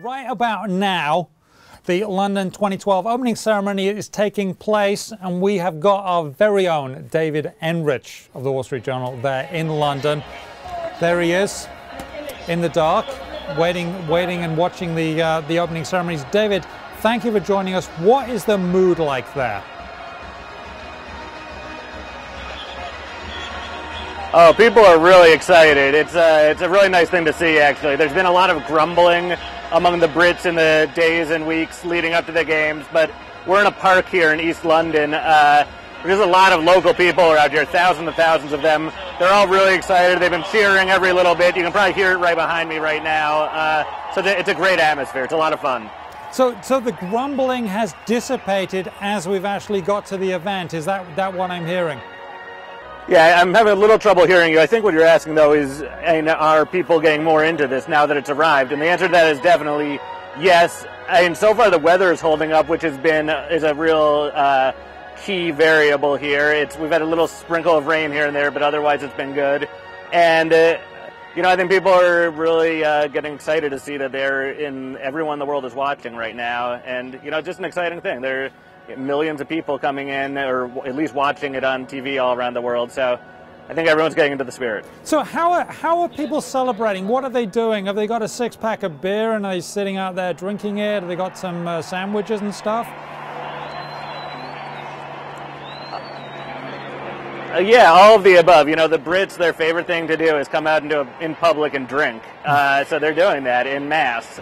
Right about now, the London 2012 opening ceremony is taking place, and we have got our very own David Enrich of the Wall Street Journal there in London. There he is, in the dark, waiting and watching the opening ceremonies. David, thank you for joining us. What is the mood like there? Oh, people are really excited. It's a really nice thing to see, actually. There's been a lot of grumbling among the Brits in the days and weeks leading up to the games, but we're in a park here in East London. There's a lot of local people are out here, thousands and thousands of them. They're all really excited. They've been cheering every little bit. You can probably hear it right behind me right now. So it's a great atmosphere. It's a lot of fun. So the grumbling has dissipated as we've actually got to the event. Is that what I'm hearing? Yeah, I'm having a little trouble hearing you. I think what you're asking, though, is are people getting more into this now that it's arrived? And the answer to that is definitely yes. And so far the weather is holding up, which is a real key variable here. We've had a little sprinkle of rain here and there, but otherwise it's been good. And I think people are really getting excited to see that everyone in the world is watching right now, and just an exciting thing. There are millions of people coming in, or at least watching it on TV all around the world. So I think everyone's getting into the spirit. So how are people celebrating? What are they doing? Have they got a six-pack of beer and are they sitting out there drinking it? Have they got some sandwiches and stuff? Yeah, all of the above. The Brits, their favorite thing to do is come out in public and drink. So they're doing that in mass.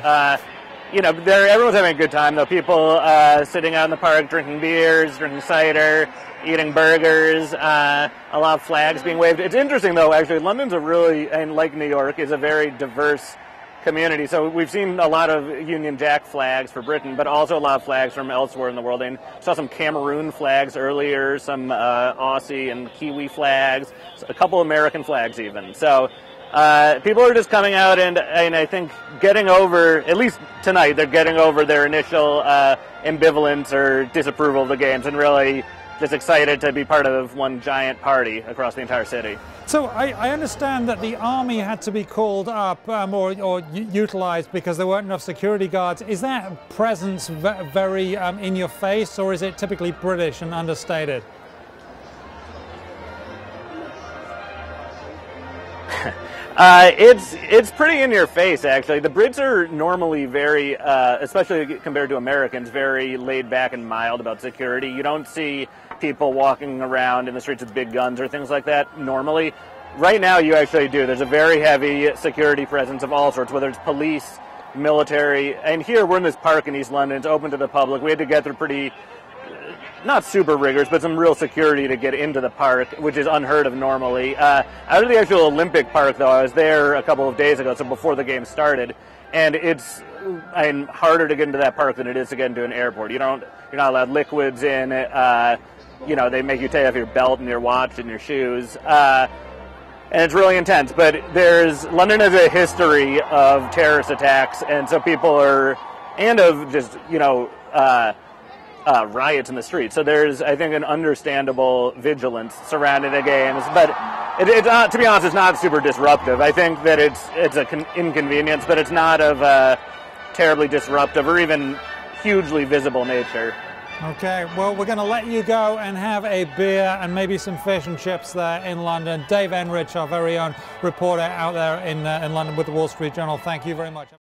Everyone's having a good time, though. People sitting out in the park, drinking beers, drinking cider, eating burgers, a lot of flags being waved. It's interesting, though, actually. London's and like New York, is a very diverse community. So we've seen a lot of Union Jack flags for Britain, but also a lot of flags from elsewhere in the world. And saw some Cameroon flags earlier, some Aussie and Kiwi flags, a couple American flags even. So people are just coming out and I think getting over, at least tonight, they're getting over their initial ambivalence or disapproval of the games and really just excited to be part of one giant party across the entire city. So I understand that the army had to be called up or utilized because there weren't enough security guards. Is that presence very in your face, or is it typically British and understated? It's pretty in your face, actually. The Brits are normally very, especially compared to Americans, very laid back and mild about security. You don't see people walking around in the streets with big guns or things like that normally. Right now you actually do. There's a very heavy security presence of all sorts, whether it's police, military, and here we're in this park in East London. It's open to the public. We had to get through pretty, not super rigorous, but some real security to get into the park, which is unheard of normally. Out of the actual Olympic Park, though, I was there a couple of days ago, so before the game started, and it's harder to get into that park than it is to get into an airport. You're not allowed liquids in. They make you take off your belt and your watch and your shoes, and it's really intense. But London has a history of terrorist attacks, and so people are, and of just riots in the streets. So there's, I think, an understandable vigilance surrounding the games. But to be honest, it's not super disruptive. I think that it's an inconvenience, but it's not of a terribly disruptive or even hugely visible nature. Okay, well, we're going to let you go and have a beer and maybe some fish and chips there in London. Dave Enrich, our very own reporter out there in London with the Wall Street Journal, thank you very much.